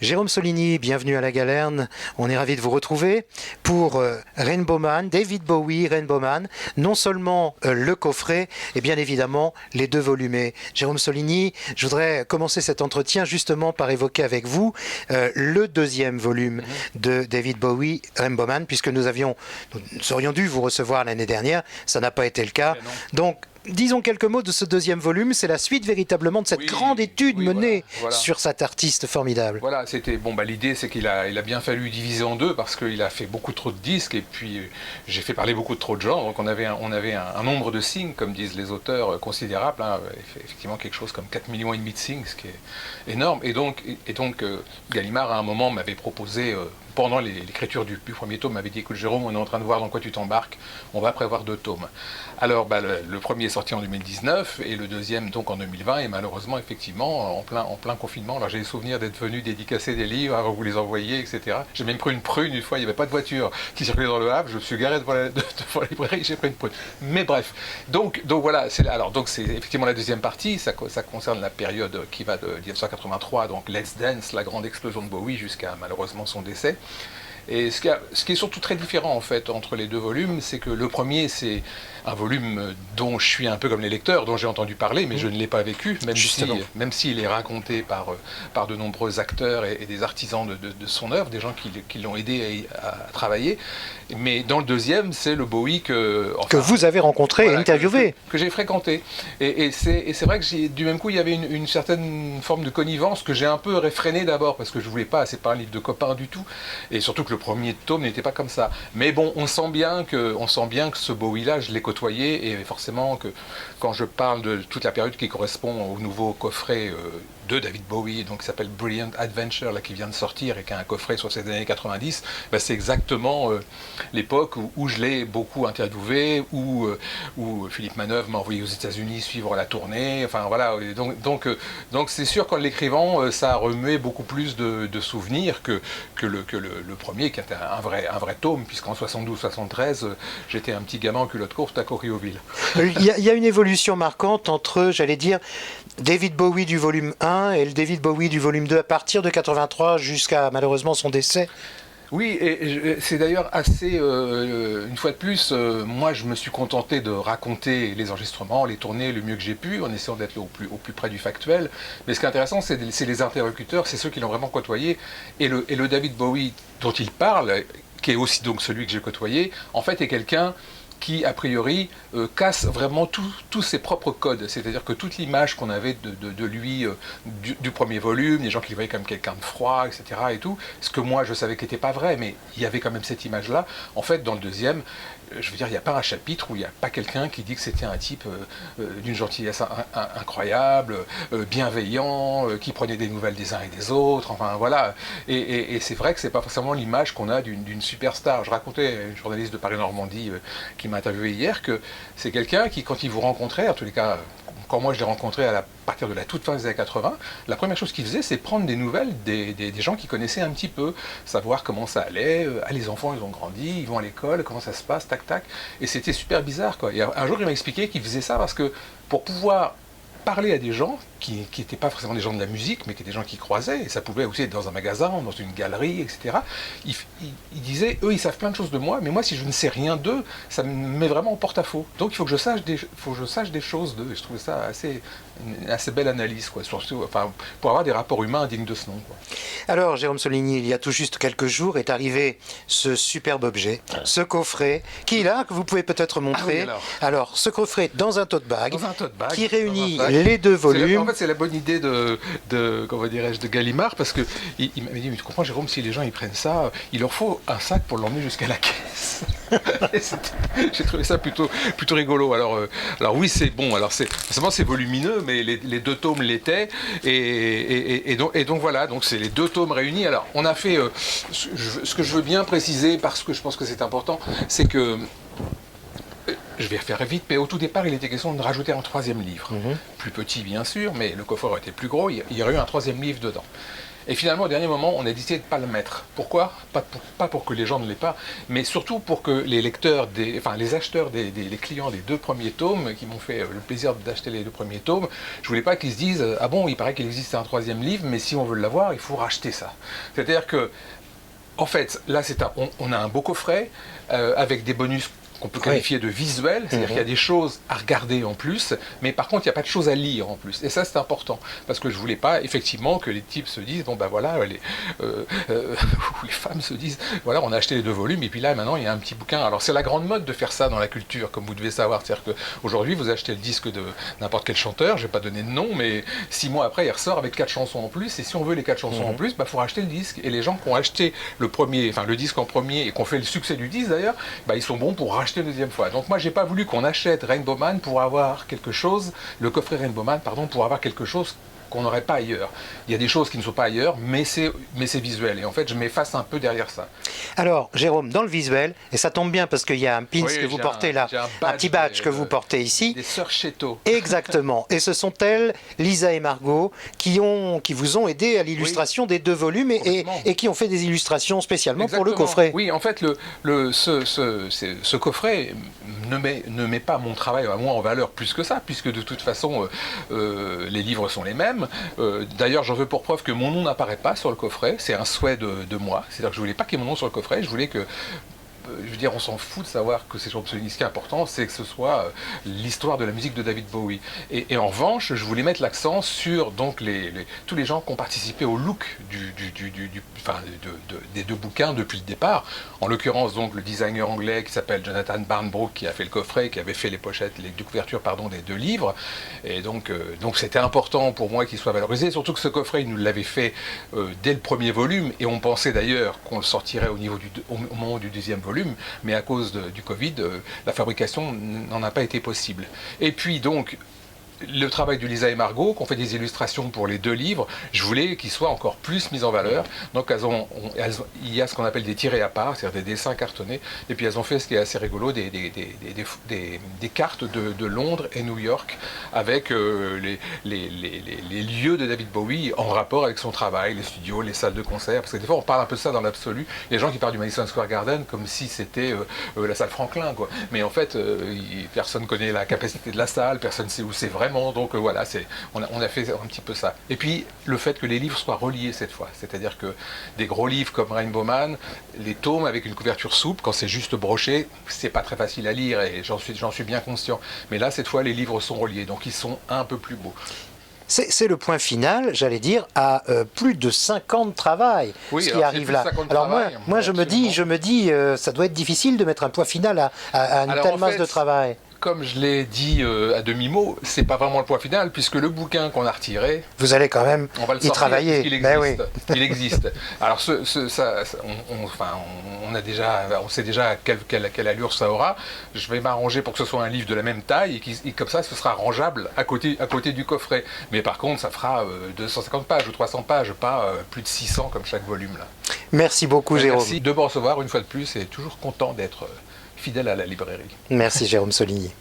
Jérôme Soligny, bienvenue à la Galerne. On est ravi de vous retrouver pour Rainbow Man, David Bowie, Rainbow Man. Non seulement le coffret, et bien évidemment les deux volumés. Jérôme Soligny, je voudrais commencer cet entretien justement par évoquer avec vous le deuxième volume de David Bowie, Rainbow Man, puisque nous aurions dû vous recevoir l'année dernière. Ça n'a pas été le cas. Donc, disons quelques mots de ce deuxième volume, c'est la suite véritablement de cette grande étude menée sur cet artiste formidable. Voilà, c'était l'idée c'est qu'il a bien fallu diviser en deux parce qu'il a fait beaucoup trop de disques et puis j'ai fait parler beaucoup trop de gens, donc on avait un nombre de signes, comme disent les auteurs, considérable, hein, effectivement quelque chose comme 4,5 millions de signes, ce qui est énorme, et donc Gallimard à un moment m'avait proposé pendant l'écriture du premier tome, m'avait dit: écoute Jérôme, on est en train de voir dans quoi tu t'embarques, on va prévoir 2 tomes. Alors le premier est sorti en 2019 et le deuxième donc en 2020, et malheureusement effectivement en plein confinement, alors j'ai le souvenir d'être venu dédicacer des livres, à vous les envoyer, etc. J'ai même pris une prune une fois, il n'y avait pas de voiture qui circulait dans le Havre, je me suis garé devant la librairie, j'ai pris une prune. Mais bref, donc voilà, c'est effectivement la deuxième partie, ça concerne la période qui va de 1983, donc Let's Dance, la grande explosion de Bowie, jusqu'à malheureusement son décès. Et ce qui est surtout très différent en fait entre les deux volumes, c'est que le premier c'est un volume dont je suis un peu comme les lecteurs, dont j'ai entendu parler, mais je ne l'ai pas vécu, même s'il est raconté par de nombreux acteurs et des artisans de son œuvre, des gens qui l'ont aidé à travailler. Mais dans le deuxième, c'est le Bowie que vous avez rencontré et interviewé. Que j'ai fréquenté. Et c'est vrai que du même coup, il y avait une certaine forme de connivence que j'ai un peu réfrénée d'abord, parce que je ne voulais pas, c'est pas un livre de copains du tout, et surtout que le premier tome n'était pas comme ça. Mais bon, on sent bien que ce Bowie-là, je l'ai côtoyé, et forcément que quand je parle de toute la période qui correspond au nouveau coffret de David Bowie, donc qui s'appelle Brilliant Adventure, là, qui vient de sortir et qui a un coffret sur ces années 90, c'est exactement l'époque où je l'ai beaucoup interviewé, où Philippe Manœuvre m'a envoyé aux États-Unis suivre la tournée, enfin voilà, donc c'est sûr qu'en l'écrivant, ça a remué beaucoup plus de souvenirs que le premier, qui était un vrai tome, puisqu'en 72-73, j'étais un petit gamin en culotte courte à Corrioville. Il y a une évolution marquante entre, j'allais dire, David Bowie du volume 1 et le David Bowie du volume 2 à partir de 83 jusqu'à malheureusement son décès. Oui, et c'est d'ailleurs assez, une fois de plus, moi je me suis contenté de raconter les enregistrements, les tournées le mieux que j'ai pu, en essayant d'être au plus près du factuel. Mais ce qui est intéressant, c'est les interlocuteurs, c'est ceux qui l'ont vraiment côtoyé. Et le David Bowie dont il parle, qui est aussi donc celui que j'ai côtoyé, en fait est quelqu'un qui, a priori, casse vraiment tous ses propres codes. C'est-à-dire que toute l'image qu'on avait de lui du premier volume, des gens qui le voyaient comme quelqu'un de froid, etc. et tout, ce que moi je savais qui n'était pas vrai, mais il y avait quand même cette image-là. En fait, dans le deuxième, je veux dire, il n'y a pas un chapitre où il n'y a pas quelqu'un qui dit que c'était un type d'une gentillesse incroyable, bienveillant, qui prenait des nouvelles des uns et des autres, enfin voilà. Et c'est vrai que c'est pas forcément l'image qu'on a d'une superstar. Je racontais à une journaliste de Paris-Normandie qui m'a interviewé hier que c'est quelqu'un qui, quand il vous rencontrait, en tous les cas, quand moi je l'ai rencontré à partir de la toute fin des années 80, la première chose qu'il faisait, c'est prendre des nouvelles des gens qu'il connaissait un petit peu, savoir comment ça allait, les enfants ils ont grandi, ils vont à l'école, comment ça se passe, tac tac, et c'était super bizarre quoi. Et un jour il m'a expliqué qu'il faisait ça parce que pour pouvoir parler à des gens qui n'étaient pas forcément des gens de la musique, mais qui étaient des gens qui croisaient, et ça pouvait aussi être dans un magasin, dans une galerie, etc. Il disait, eux, ils savent plein de choses de moi, mais moi, si je ne sais rien d'eux, ça me met vraiment en porte-à-faux. Donc, il faut que je sache des choses d'eux, et je trouvais ça une assez belle analyse, quoi, surtout, enfin, pour avoir des rapports humains dignes de ce nom, quoi. Alors, Jérôme Soligny, il y a tout juste quelques jours est arrivé ce superbe objet, ce coffret, qui est là, que vous pouvez peut-être montrer. Ah oui, alors, ce coffret dans un tote bag, qui réunit dans les deux volumes. En fait, c'est la bonne idée comment dirais-je, de Gallimard, parce que il m'avait dit, mais tu comprends, Jérôme, si les gens ils prennent ça, il leur faut un sac pour l'emmener jusqu'à la caisse. J'ai trouvé ça plutôt rigolo. Alors oui, c'est bon. Alors forcément c'est volumineux, mais les 2 tomes l'étaient, et donc voilà. Donc c'est les 2 tomes réunis. Alors on a fait ce que je veux bien préciser, parce que je pense que c'est important, c'est que je vais faire vite, mais au tout départ, il était question de rajouter un troisième livre. Mhm. Plus petit, bien sûr, mais le coffret aurait été plus gros, il y aurait eu un troisième livre dedans. Et finalement, au dernier moment, on a décidé de ne pas le mettre. Pourquoi ? Pas pour que les gens ne l'aient pas, mais surtout pour que les lecteurs, les acheteurs, les clients des 2 premiers tomes, qui m'ont fait le plaisir d'acheter les 2 premiers tomes, je voulais pas qu'ils se disent « Ah bon, il paraît qu'il existe un troisième livre, mais si on veut l'avoir, il faut racheter ça. » C'est-à-dire que, en fait, là, on a un beau coffret avec des bonus qu'on peut qualifier de visuel, c'est-à-dire qu'il y a des choses à regarder en plus, mais par contre, il n'y a pas de choses à lire en plus. Et ça, c'est important, parce que je voulais pas, effectivement, que les types se disent, bon ben voilà, ou les femmes se disent, voilà, on a acheté les 2 volumes, et puis là, maintenant, il y a un petit bouquin. Alors, c'est la grande mode de faire ça dans la culture, comme vous devez savoir. C'est-à-dire qu'aujourd'hui, vous achetez le disque de n'importe quel chanteur, je vais pas donner de nom, mais 6 mois après, il ressort avec 4 chansons en plus, et si on veut les 4 chansons en plus, il faut racheter le disque. Et les gens qui ont acheté le disque en premier, et qui ont fait le succès du disque d'ailleurs, ils sont bons pour racheter une deuxième fois. Donc moi, j'ai pas voulu qu'on achète Rainbow Man pour avoir quelque chose, le coffret Rainbow Man, pardon, pour avoir quelque chose qu'on n'aurait pas ailleurs. Il y a des choses qui ne sont pas ailleurs, mais c'est visuel. Et en fait, je m'efface un peu derrière ça. Alors, Jérôme, dans le visuel, et ça tombe bien parce qu'il y a un pin que vous portez là, un petit badge que vous portez ici. Des sœurs Chéteau. Exactement. Et ce sont elles, Lisa et Margot, qui vous ont aidé à l'illustration des 2 volumes et qui ont fait des illustrations spécialement pour le coffret. Oui, en fait, ce coffret ne met pas mon travail à moi en valeur plus que ça, puisque de toute façon, les livres sont les mêmes. D'ailleurs, j'en veux pour preuve que mon nom n'apparaît pas sur le coffret. C'est un souhait de moi. C'est-à-dire que je voulais pas qu'il y ait mon nom sur le coffret. Je voulais que je veux dire, on s'en fout de savoir que c'est Jérôme Soligny. Ce qui est important, c'est que ce soit l'histoire de la musique de David Bowie. Et en revanche, je voulais mettre l'accent sur donc tous les gens qui ont participé au look des 2 bouquins depuis le départ. En l'occurrence, donc, le designer anglais qui s'appelle Jonathan Barnbrook, qui a fait le coffret, qui avait fait les pochettes, les couvertures, des 2 livres. Et donc c'était important pour moi qu'il soit valorisé. Surtout que ce coffret, il nous l'avait fait dès le premier volume. Et on pensait d'ailleurs qu'on le sortirait au moment du 2e volume. Mais à cause du Covid, la fabrication n'en a pas été possible. Et puis donc, le travail de Lisa et Margot, qui ont fait des illustrations pour les 2 livres, je voulais qu'ils soient encore plus mis en valeur. Donc il y a ce qu'on appelle des tirés à part, c'est-à-dire des dessins cartonnés, et puis elles ont fait ce qui est assez rigolo, des cartes de Londres et New York, avec les lieux de David Bowie en rapport avec son travail, les studios, les salles de concert, parce que des fois on parle un peu de ça dans l'absolu, les gens qui parlent du Madison Square Garden comme si c'était la salle Franklin, quoi. Mais en fait, personne ne connaît la capacité de la salle, personne ne sait où c'est vrai. Donc voilà, on a fait un petit peu ça. Et puis le fait que les livres soient reliés cette fois, c'est-à-dire que des gros livres comme Rainbow Man, les tomes avec une couverture souple, quand c'est juste broché, c'est pas très facile à lire et j'en suis bien conscient. Mais là, cette fois, les livres sont reliés, donc ils sont un peu plus beaux. C'est le point final, j'allais dire, à plus de 5 ans de travail, ce qui arrive là. Alors moi je me dis, ça doit être difficile de mettre un point final à une telle masse de travail. Comme je l'ai dit à demi-mot, c'est pas vraiment le point final, puisque le bouquin qu'on a retiré... Vous allez quand même y travailler. Il existe. Il existe. Alors, on sait déjà quelle allure ça aura. Je vais m'arranger pour que ce soit un livre de la même taille, et comme ça, ce sera rangeable à côté du coffret. Mais par contre, ça fera 250 pages ou 300 pages, pas plus de 600 comme chaque volume. Là. Merci beaucoup, Jérôme. Merci de me recevoir une fois de plus, et toujours content d'être... fidèle à la librairie. Merci Jérôme Soligny.